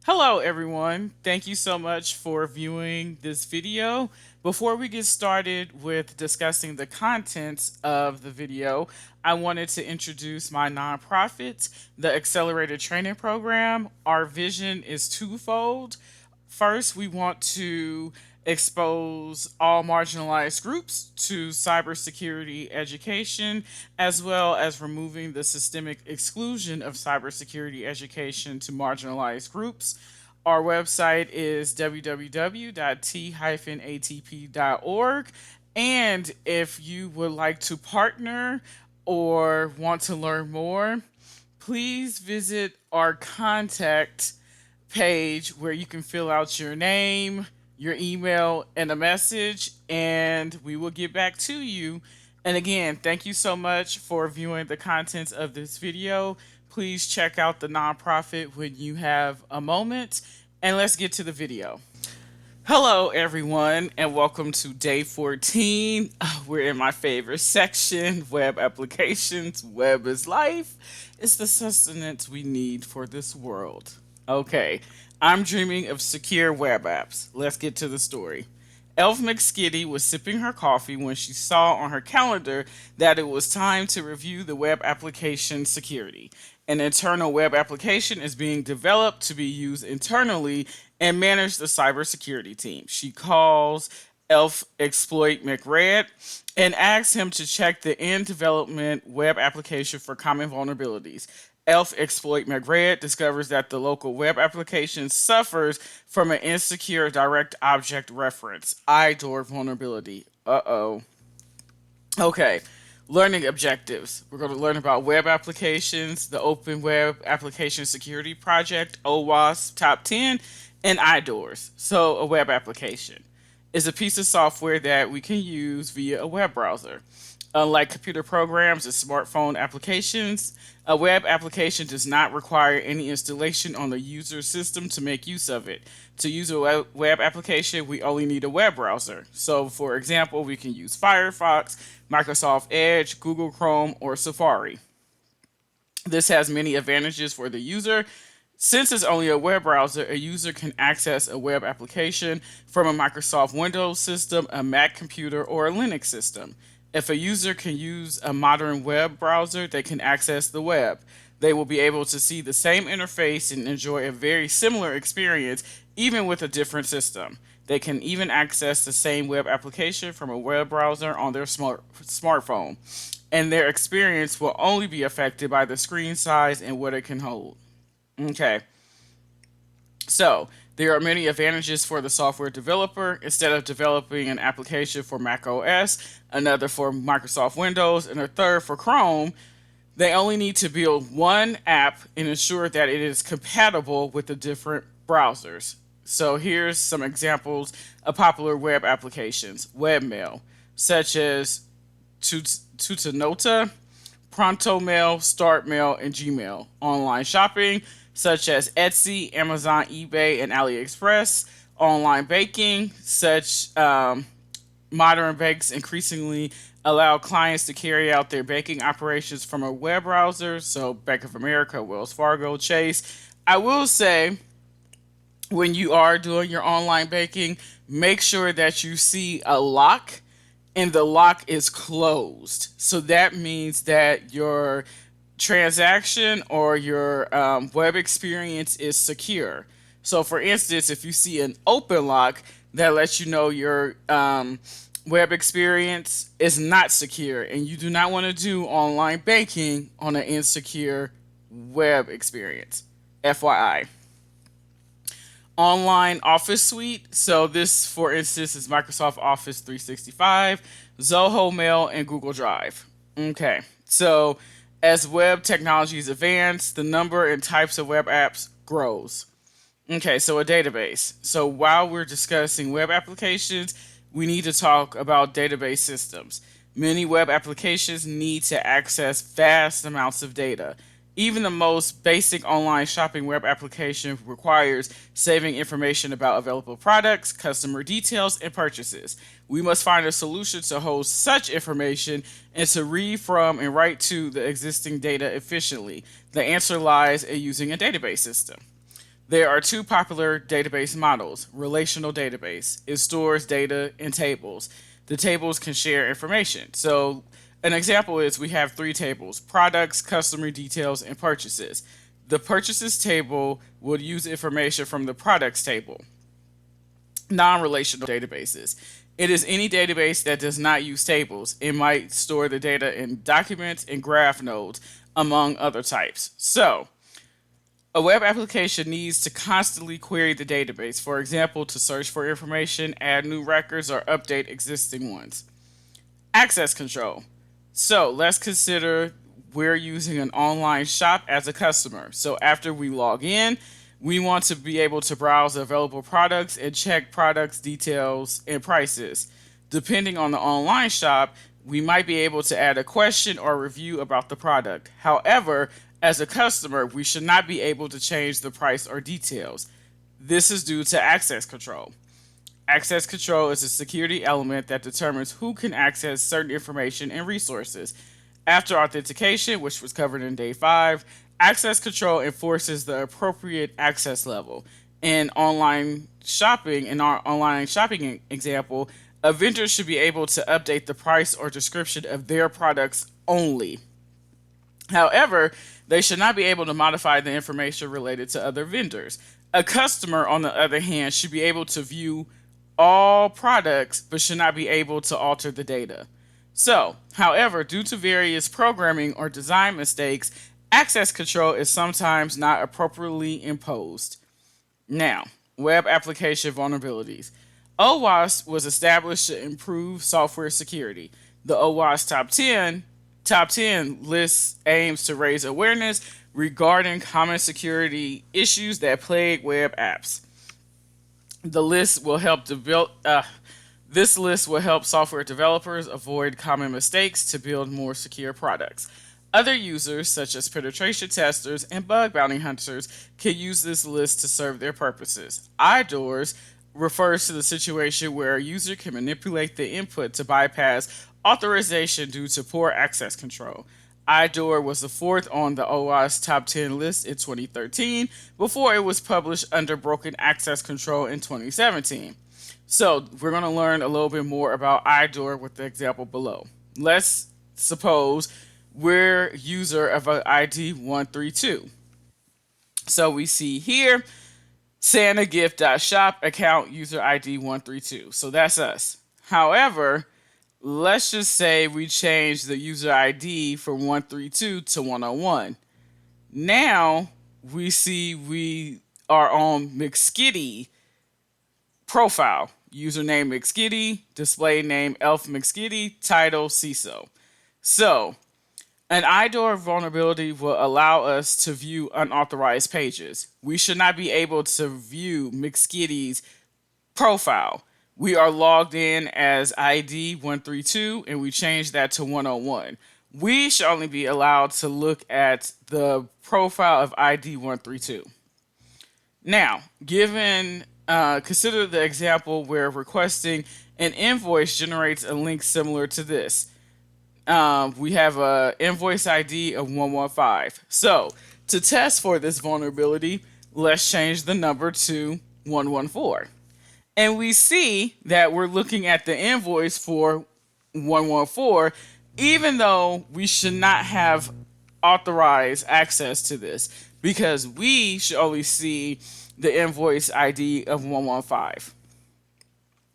Hello everyone. Thank you so much for viewing this video. Before we get started with discussing the contents of the video, I wanted to introduce my nonprofit, the Accelerated Training Program. Our vision is twofold. First, we want to expose all marginalized groups to cybersecurity education, as well as removing the systemic exclusion of cybersecurity education to marginalized groups. Our website is www.t-atp.org. And if you would like to partner or want to learn more, please visit our contact page where you can fill out your name, your email, and a message, and we will get back to you. And again, thank you so much for viewing the contents of this video. Please check out the nonprofit when you have a moment, and let's get to the video. Hello, everyone, and welcome to day 14. We're in my favorite section, web applications. Web is life. It's the sustenance we need for this world. Okay, I'm dreaming of secure web apps. Let's get to the story. Elf McSkitty was sipping her coffee when she saw on her calendar that it was time to review the web application security. An internal web application is being developed to be used internally and manage the cybersecurity team. She calls Elf Exploit McRed and asks him to check the in development web application for common vulnerabilities. Elf Exploit McRed discovers that the local web application suffers from an insecure direct object reference IDOR vulnerability. Uh-oh. Okay, learning objectives. We're going to learn about web applications, the Open Web Application Security Project, OWASP Top 10, and IDORs. So, a web application is a piece of software that we can use via a web browser. Unlike computer programs and smartphone applications, a web application does not require any installation on the user's system to make use of it. To use a web application, we only need a web browser. So, for example, we can use Firefox, Microsoft Edge, Google Chrome, or Safari. This has many advantages for the user. Since it's only a web browser, a user can access a web application from a Microsoft Windows system, a Mac computer, or a Linux system. If a user can use a modern web browser, they can access the web. They will be able to see the same interface and enjoy a very similar experience, even with a different system. They can even access the same web application from a web browser on their smartphone, and their experience will only be affected by the screen size and what it can hold. Okay, so there are many advantages for the software developer. Instead of developing an application for Mac OS, another for Microsoft Windows, and a third for Chrome, they only need to build one app and ensure that it is compatible with the different browsers. So here's some examples of popular web applications. Webmail, such as Tutanota, ProntoMail, StartMail, and Gmail. Online shopping, such as Etsy, Amazon, eBay, and AliExpress. Online baking, such modern banks increasingly allow clients to carry out their banking operations from a web browser. So Bank of America, Wells Fargo, Chase. I will say, when you are doing your online banking, make sure that you see a lock and the lock is closed. So that means that your transaction or your web experience is secure. So, for instance, if you see an open lock, that lets you know your web experience is not secure, and you do not want to do online banking on an insecure web experience. FYI. Online Office Suite. So this, for instance, is Microsoft Office 365, Zoho Mail, and Google Drive. Okay, so as web technologies advance, the number and types of web apps grows. Okay, so a database. So while we're discussing web applications, we need to talk about database systems. Many web applications need to access vast amounts of data. Even the most basic online shopping web application requires saving information about available products, customer details, and purchases. We must find a solution to hold such information and to read from and write to the existing data efficiently. The answer lies in using a database system. There are two popular database models. Relational database, it stores data in tables. The tables can share information. So, an example is we have three tables: products, customer details, and purchases. The purchases table would use information from the products table. Non relational databases, it is any database that does not use tables. It might store the data in documents and graph nodes, among other types. So, a web application needs to constantly query the database, for example, to search for information, add new records, or update existing ones. Access control. So let's consider we're using an online shop as a customer. So after we log in, we want to be able to browse available products and check products, details, and prices. Depending on the online shop, we might be able to add a question or review about the product. However, as a customer, we should not be able to change the price or details. This is due to access control. Access control is a security element that determines who can access certain information and resources. After authentication, which was covered in day 5, access control enforces the appropriate access level. In our online shopping example, a vendor should be able to update the price or description of their products only. However, they should not be able to modify the information related to other vendors. A customer, on the other hand, should be able to view all products but should not be able to alter the data. So, however, due to various programming or design mistakes, access control is sometimes not appropriately imposed. Now, web application vulnerabilities. OWASP was established to improve software security. The OWASP Top 10 list aims to raise awareness regarding common security issues that plague web apps. The list will help develop. This list will help software developers avoid common mistakes to build more secure products. Other users, such as penetration testers and bug bounty hunters, can use this list to serve their purposes. IDORS refers to the situation where a user can manipulate the input to bypass authorization due to poor access control. IDOR was the fourth on the OWASP Top 10 list in 2013 before it was published under Broken Access Control in 2017. So, we're going to learn a little bit more about IDOR with the example below. Let's suppose we're user of an ID 132. So, we see here SantaGift.shop account user ID 132. So, that's us. However, let's just say we change the user ID from 132 to 101. Now we see we are on McSkitty profile. Username McSkitty, display name Elf McSkitty, title CISO. So, an IDOR vulnerability will allow us to view unauthorized pages. We should not be able to view McSkitty's profile. We are logged in as ID 132 and we change that to 101. We should only be allowed to look at the profile of ID 132. Now, consider the example where requesting an invoice generates a link similar to this. We have a invoice ID of 115. So, to test for this vulnerability, let's change the number to 114. And we see that we're looking at the invoice for 114, even though we should not have authorized access to this because we should only see the invoice ID of 115.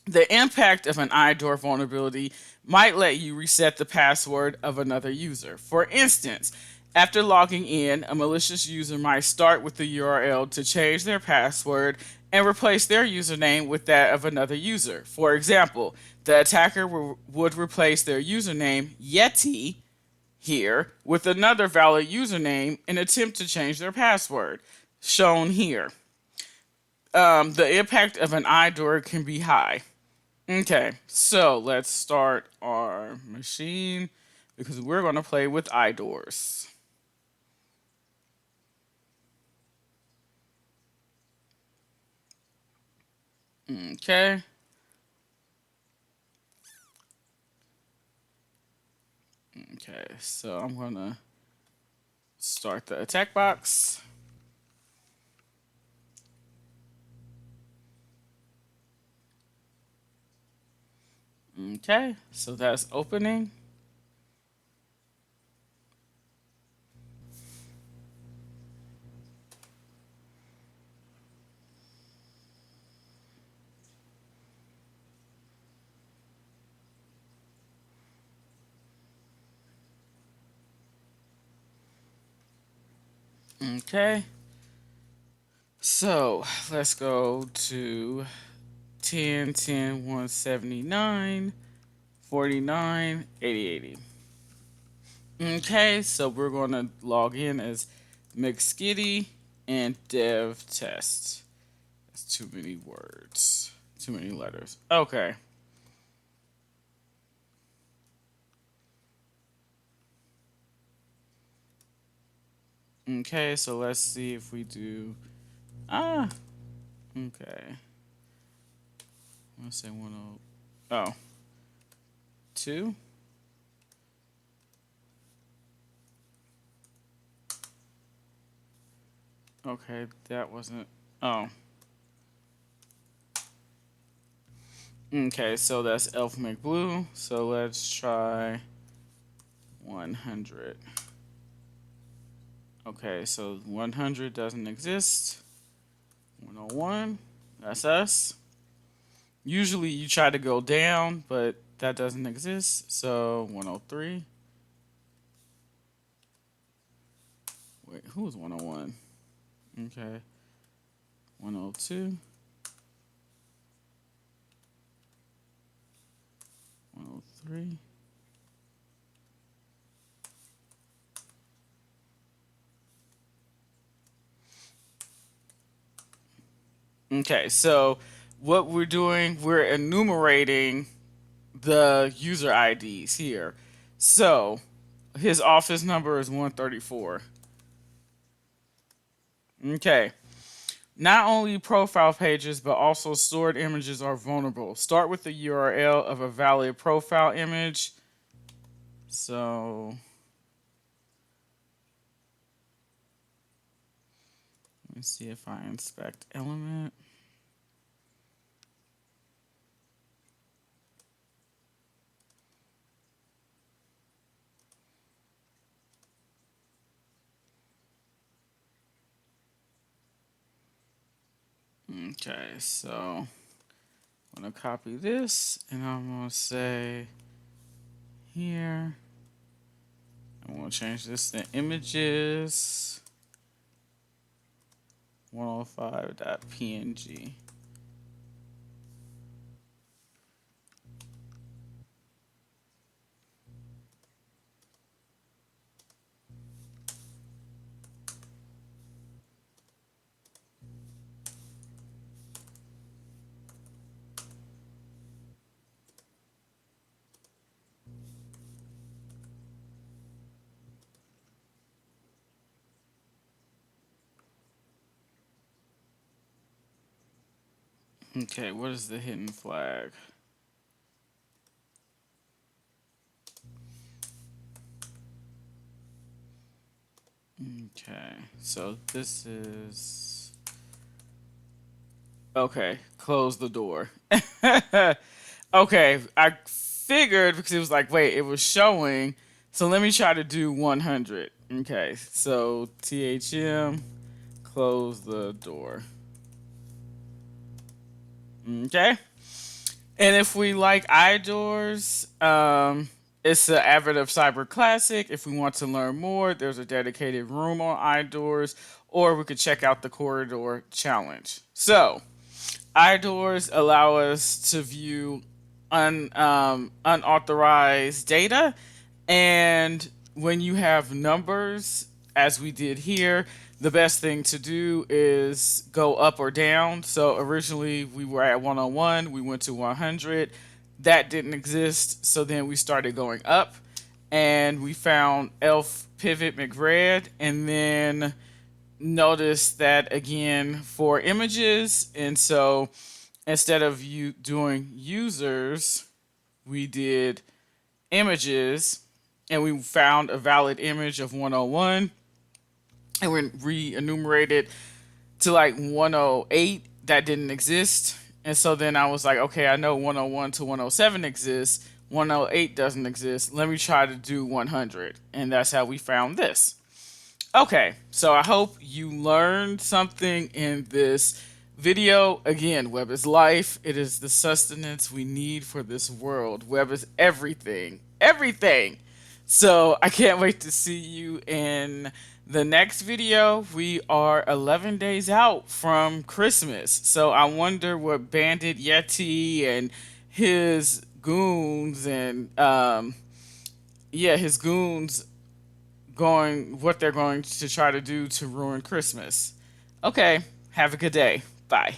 The impact of an IDOR vulnerability might let you reset the password of another user. For instance, after logging in, a malicious user might start with the URL to change their password and replace their username with that of another user. For example, the attacker would replace their username Yeti here with another valid username and attempt to change their password, shown here. The impact of an IDOR can be high. Okay, so let's start our machine because we're going to play with IDORs. Okay. Okay, so I'm going to start the attack box. Okay, so that's opening. Okay, so let's go to 10, 10, 179, 49, 80, 80. Okay, so we're going to log in as McSkitty and dev test. That's too many words, too many letters. Okay. Okay, so let's see if we do. Ah, okay. Let's say 10. Oh, 2. Okay, that wasn't. Oh, okay, so that's Elf McBlue. So let's try 100. Okay, so 100 doesn't exist. 101, that's us. Usually you try to go down, but that doesn't exist. So 103. Wait, who's 101? Okay, 102, 103. Okay, so what we're doing, we're enumerating the user IDs here. So his office number is 134. Okay. Not only profile pages, but also stored images are vulnerable. Start with the URL of a valid profile image. So let me see if I inspect element. Okay, so I'm gonna copy this and I'm gonna say here. I'm gonna change this to images 105.png. Okay, what is the hidden flag? Okay, so this is okay. Close the door. Okay, I figured because it was like, wait, it was showing. So let me try to do 100. Okay, so THM, close the door. Okay. And if we like iDoors, it's the Advent of Cyber Classic. If we want to learn more, there's a dedicated room on iDoors, or we could check out the Corridor Challenge. So, iDoors allow us to view unauthorized data, and when you have numbers, as we did here, the best thing to do is go up or down. So originally we were at 101, we went to 100. That didn't exist, so then we started going up, and we found Elf Pivot McRed, and then noticed that again for images, and so instead of you doing users, we did images, and we found a valid image of 101, and we re-enumerated to like 108 that didn't exist, And so then I was like, okay, I know 101 to 107 exists. 108 doesn't exist. Let me try to do 100. And that's how we found this. Okay, so I hope you learned something in this video. Again, web is life, it is the sustenance we need for this world. Web is everything, everything. So I can't wait to see you in the next video. We are 11 days out from Christmas. So I wonder what Bandit Yeti and his goons and yeah, his goons going what they're going to try to do to ruin Christmas. Okay, have a good day. Bye.